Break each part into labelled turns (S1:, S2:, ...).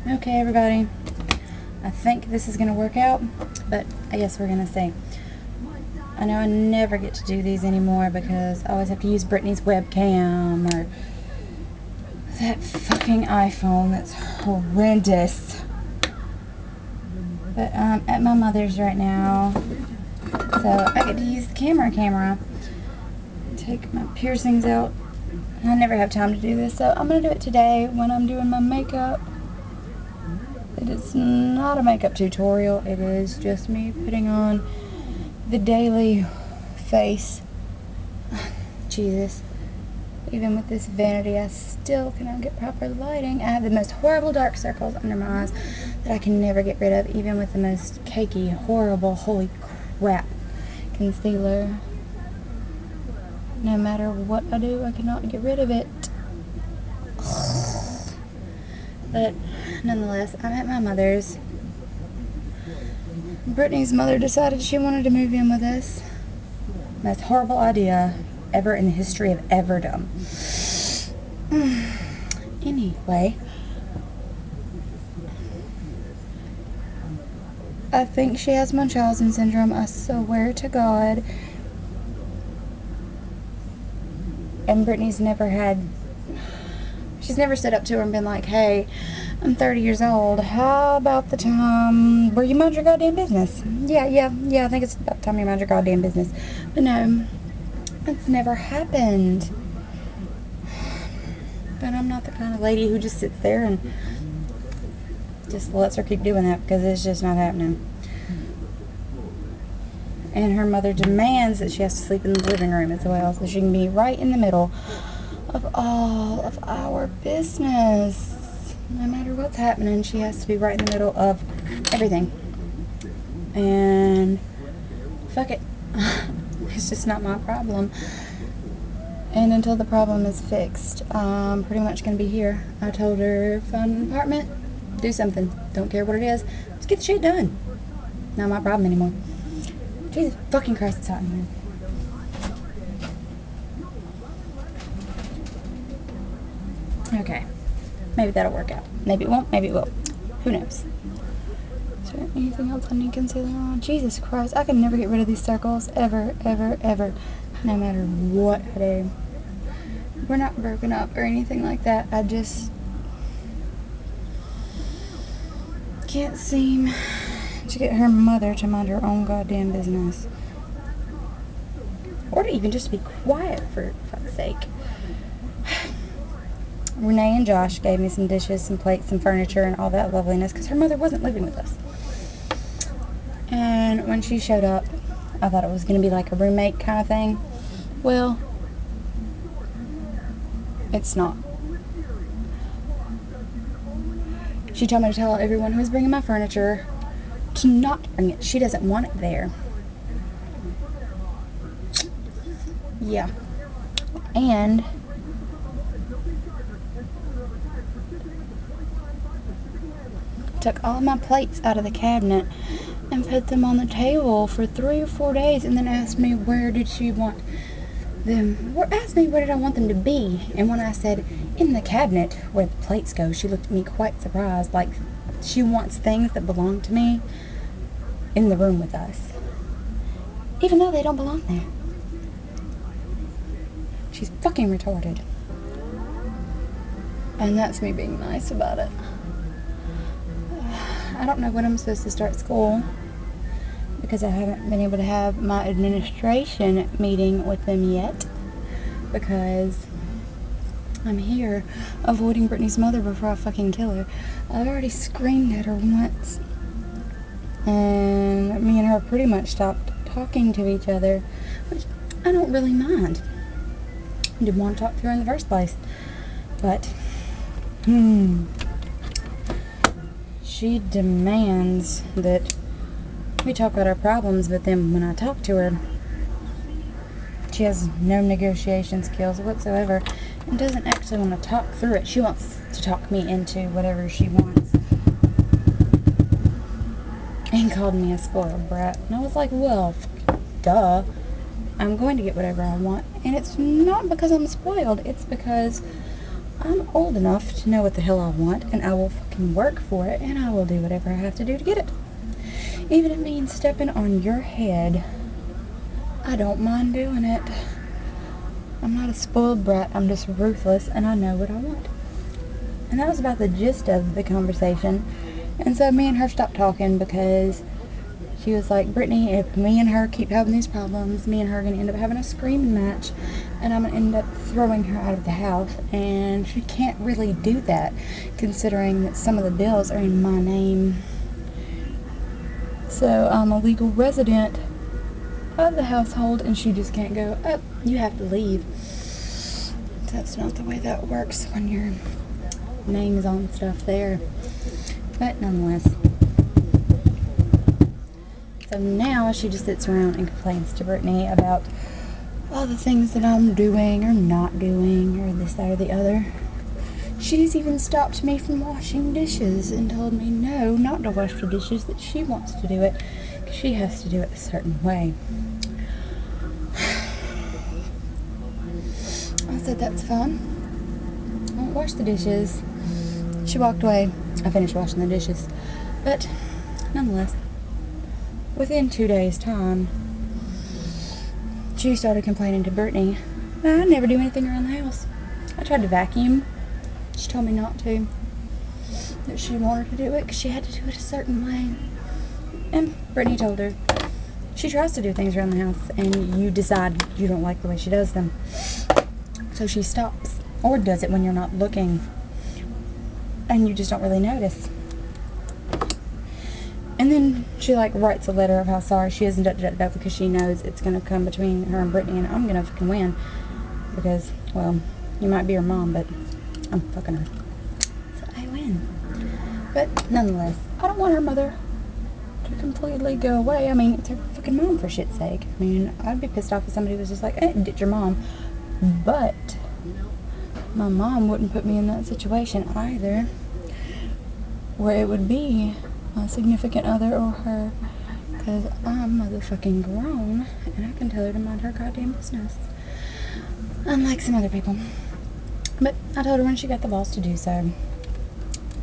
S1: Okay, everybody. I think this is going to work out, but I guess we're going to see. I know I never get to do these anymore because I always have to use Brittany's webcam or that fucking iPhone that's horrendous. But I'm at my mother's right now, so I get to use the camera. Take my piercings out. I never have time to do this, so I'm going to do it today when I'm doing my makeup. It is not a makeup tutorial, it is just me putting on the daily face. Jesus. Even with this vanity, I still cannot get proper lighting. I have the most horrible dark circles under my eyes that I can never get rid of, even with the most cakey, horrible, holy crap concealer. No matter what I do, I cannot get rid of it. But nonetheless, I'm at my mother's. Brittany's mother decided she wanted to move in with us. Most horrible idea ever in the history of everdom. Anyway, I think she has Munchausen syndrome. I swear to God. And Brittany's never had... She's never stood up to her and been like, hey, I'm 30 years old. How about the time where you mind your goddamn business? Yeah, I think it's about time you mind your goddamn business. But no, it's never happened. But I'm not the kind of lady who just sits there and just lets her keep doing that because it's just not happening. And her mother demands that she has to sleep in the living room as well so she can be right in the middle of all of our business. No matter what's happening, she has to be right in the middle of everything. And fuck it. It's just not my problem. And until the problem is fixed, I'm pretty much going to be here. I told her, find an apartment, do something. Don't care what it is. Just get the shit done. Not my problem anymore. Jesus fucking Christ, it's hot in here. Okay. Maybe that'll work out. Maybe it won't, maybe it will. Who knows? Is there anything else I need concealer on? Jesus Christ, I can never get rid of these circles. Ever, ever, ever. No matter what I do. We're not broken up or anything like that. I just can't seem to get her mother to mind her own goddamn business. Or to even just be quiet, for fuck's sake. Renee and Josh gave me some dishes, some plates, some furniture, and all that loveliness because her mother wasn't living with us. And when she showed up, I thought it was going to be like a roommate kind of thing. Well, it's not. She told me to tell everyone who was bringing my furniture to not bring it. She doesn't want it there. Yeah. And took all my plates out of the cabinet and put them on the table for 3 or 4 days and then asked me where did she want them, or asked me where did I want them to be. And when I said in the cabinet where the plates go, she looked at me quite surprised, like she wants things that belong to me in the room with us, even though they don't belong there. She's fucking retarded. And that's me being nice about it. I don't know when I'm supposed to start school because I haven't been able to have my administration meeting with them yet because I'm here avoiding Brittany's mother before I fucking kill her. I've already screamed at her once and me and her pretty much stopped talking to each other, which I don't really mind. I didn't want to talk to her in the first place, but she demands that we talk about our problems, but then when I talk to her, she has no negotiation skills whatsoever and doesn't actually want to talk through it. She wants to talk me into whatever she wants. And called me a spoiled brat. And I was like, well, duh. I'm going to get whatever I want. And it's not because I'm spoiled. It's because I'm old enough to know what the hell I want, and I will fucking work for it, and I will do whatever I have to do to get it. Even if it means stepping on your head, I don't mind doing it. I'm not a spoiled brat, I'm just ruthless, and I know what I want. And that was about the gist of the conversation. And so me and her stopped talking because she was like, Brittany, if me and her keep having these problems, me and her are going to end up having a screaming match, and I'm going to end up throwing her out of the house. And she can't really do that, considering that some of the bills are in my name. So I'm a legal resident of the household, and she just can't go, oh, you have to leave. That's not the way that works when your name is on stuff there. But nonetheless. So now she just sits around and complains to Brittany about all the things that I'm doing or not doing or this, that, or the other. She's even stopped me from washing dishes and told me no, not to wash the dishes, that she wants to do it because she has to do it a certain way. I said, that's fine. I won't wash the dishes. She walked away. I finished washing the dishes. But nonetheless, within 2 days' time, she started complaining to Brittany, I never do anything around the house. I tried to vacuum. She told me not to. That she wanted to do it because she had to do it a certain way. And Brittany told her, she tries to do things around the house and you decide you don't like the way she does them. So she stops. Or does it when you're not looking. And you just don't really notice. And then she like writes a letter of how sorry she is and because she knows it's going to come between her and Brittany and I'm going to fucking win. Because, well, you might be her mom, but I'm fucking her. So I win. But nonetheless, I don't want her mother to completely go away. I mean, it's her fucking mom, for shit's sake. I mean, I'd be pissed off if somebody was just like, ditch your mom. But my mom wouldn't put me in that situation either, where it would be my significant other or her, because I'm motherfucking grown and I can tell her to mind her goddamn business, unlike some other people. But I told her when she got the balls to do so,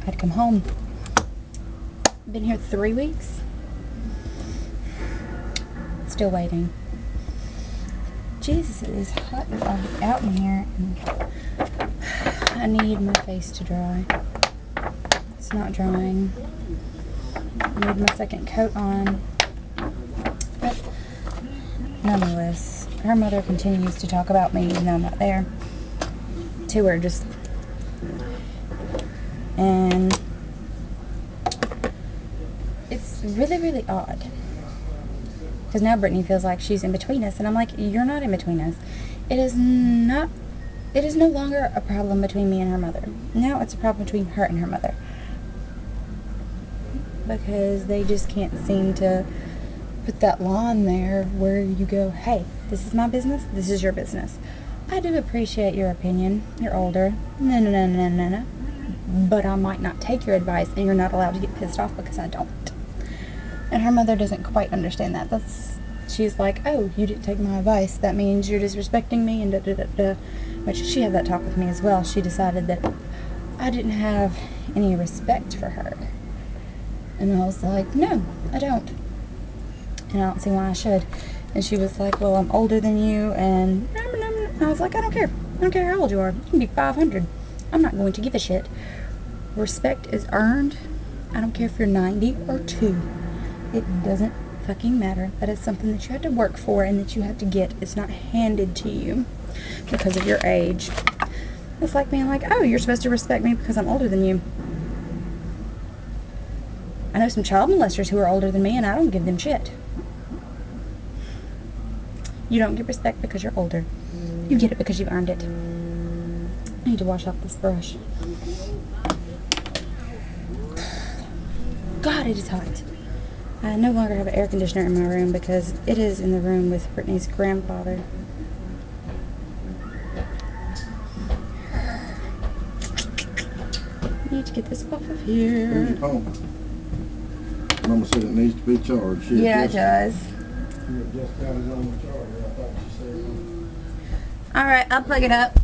S1: I'd come home. Been here 3 weeks, still waiting. Jesus, it is hot out in here, and I need my face to dry. It's not drying. I need my second coat on. But nonetheless, her mother continues to talk about me even though I'm not there. To her, just. And it's really, really odd. Because now Brittany feels like she's in between us. And I'm like, you're not in between us. It is no longer a problem between me and her mother. Now it's a problem between her and her mother. Because they just can't seem to put that line there where you go, hey, this is my business, this is your business. I do appreciate your opinion. You're older. No. But I might not take your advice, and you're not allowed to get pissed off because I don't. And her mother doesn't quite understand that. She's like, oh, you didn't take my advice. That means you're disrespecting me, and da-da-da-da. Which she had that talk with me as well. She decided that I didn't have any respect for her. And I was like, no, I don't. And I don't see why I should. And she was like, well, I'm older than you, and I was like, I don't care. I don't care how old you are. You can be 500. I'm not going to give a shit. Respect is earned. I don't care if you're 90 or 2. It doesn't fucking matter. That is something that you have to work for and that you have to get. It's not handed to you because of your age. It's like being like, oh, you're supposed to respect me because I'm older than you. I know some child molesters who are older than me and I don't give them shit. You don't get respect because you're older. You get it because you've earned it. I need to wash off this brush. God, it is hot. I no longer have an air conditioner in my room because it is in the room with Brittany's grandfather. I need to get this off of here.
S2: Here's your phone. Mama said it needs to be charged.
S1: Yeah, it does.
S2: You just got it on the charger. I thought you said.
S1: Alright, I'll plug it up.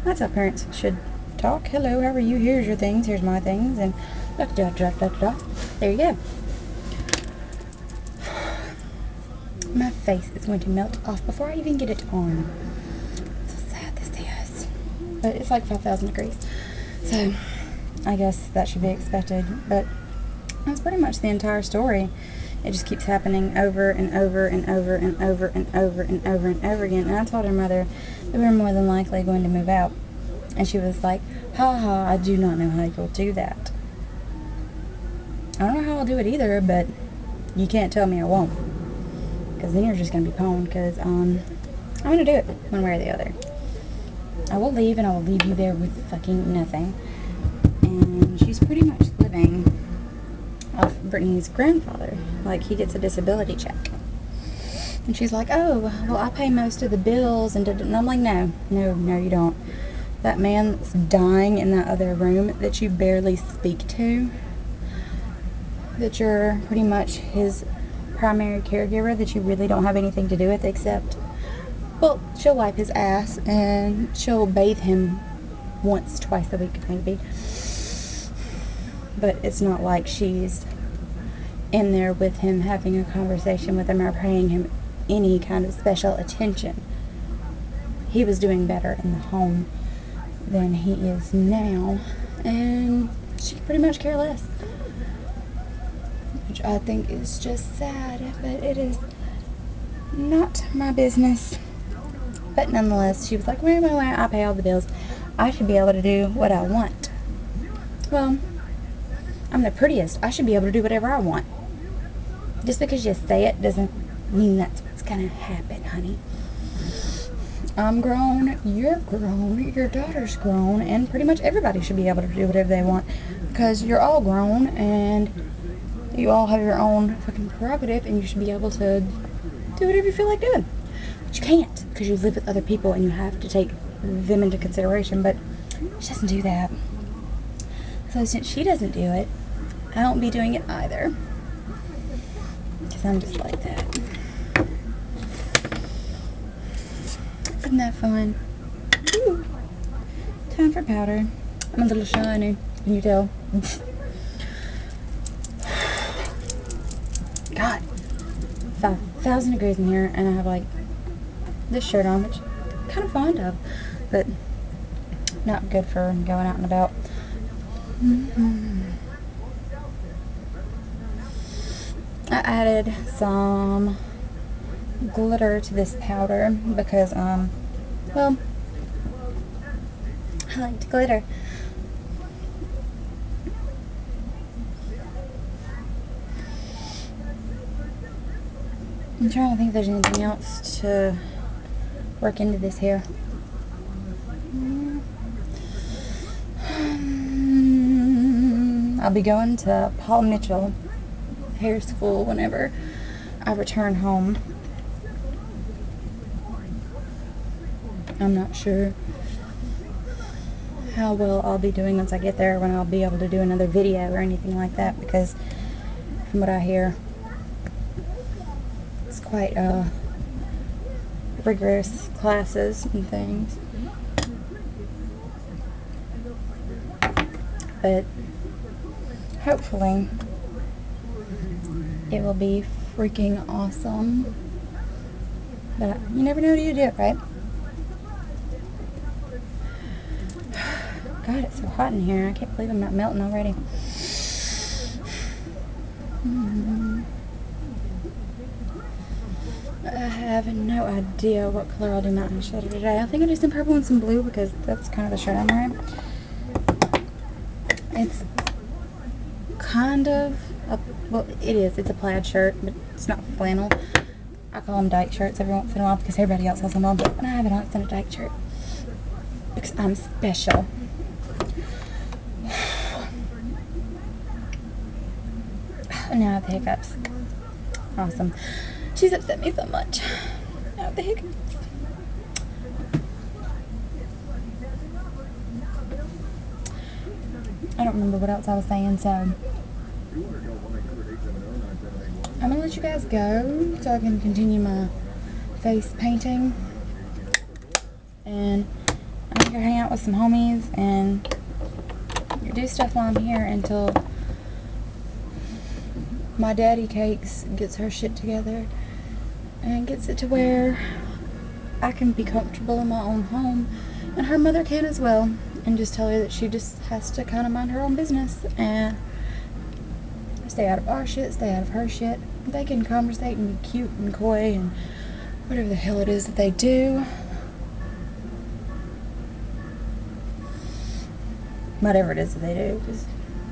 S1: That's how parents should talk. Hello, how are you? Here's your things. Here's my things. And da da da da da. There you go. My face is going to melt off before I even get it on. So sad this is. But it's like 5,000 degrees. So I guess that should be expected. But that's pretty much the entire story. It just keeps happening over and over and over and over and over and over and over again. And I told her mother that we were more than likely going to move out. And she was like, ha ha, I do not know how you'll do that. I don't know how I'll do it either, but you can't tell me I won't. Because then you're just going to be pwned, because I'm going to do it one way or the other. I will leave, and I will leave you there with fucking nothing. And she's pretty much living off Brittany's grandfather. Like, he gets a disability check. And she's like, oh, well, I pay most of the bills. And I'm like, no, you don't. That man that's dying in that other room that you barely speak to, that you're pretty much his primary caregiver, that you really don't have anything to do with except, well, she'll wipe his ass and she'll bathe him once, twice a week maybe. But it's not like she's in there with him, having a conversation with him, or paying him any kind of special attention. He was doing better in the home than he is now, and she pretty much care less, which I think is just sad, but it is not my business. But nonetheless, she was like, wait, I pay all the bills. I should be able to do what I want. Well, I'm the prettiest. I should be able to do whatever I want. Just because you say it doesn't mean that's what's gonna happen, honey. I'm grown, you're grown, your daughter's grown, and pretty much everybody should be able to do whatever they want, because you're all grown and you all have your own fucking prerogative, and you should be able to do whatever you feel like doing. But you can't, because you live with other people and you have to take them into consideration. But she doesn't do that. So since she doesn't do it, I won't be doing it either, because I'm just like that. Isn't that fun? Woo. Time for powder. I'm a little shiny. Can you tell? God. 5,000 degrees in here, and I have like this shirt on, which I'm kind of fond of, but not good for going out and about. I added some glitter to this powder because, well, I like to glitter. I'm trying to think if there's anything else to work into this hair. I'll be going to Paul Mitchell hair school whenever I return home. I'm not sure how well I'll be doing once I get there, when I'll be able to do another video or anything like that, because from what I hear, it's quite rigorous classes and things. But hopefully it will be freaking awesome. But you never know till you do it, right? God, it's so hot in here. I can't believe I'm not melting already. I have no idea what color I'll do my eyeshadow today. I think I'll do some purple and some blue, because that's kind of the shirt I'm wearing. It's kind of well, it is. It's a plaid shirt, but it's not flannel. I call them dyke shirts every once in a while because everybody else has them on, but when I have it on, it's in a dyke shirt because I'm special. And now I have the hiccups. Awesome. She's upset me so much. I have the hiccups. I don't remember what else I was saying, so I'm gonna let you guys go so I can continue my face painting. And I'm gonna go hang out with some homies and do stuff while I'm here until my daddy cakes gets her shit together and gets it to where I can be comfortable in my own home, and her mother can as well, and just tell her that she just has to kind of mind her own business and stay out of our shit, stay out of her shit. They can conversate and be cute and coy and whatever the hell it is that they do. Whatever it is that they do, because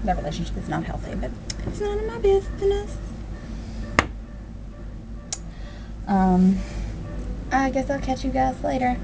S1: that relationship is not healthy, but it's none of my business. I guess I'll catch you guys later.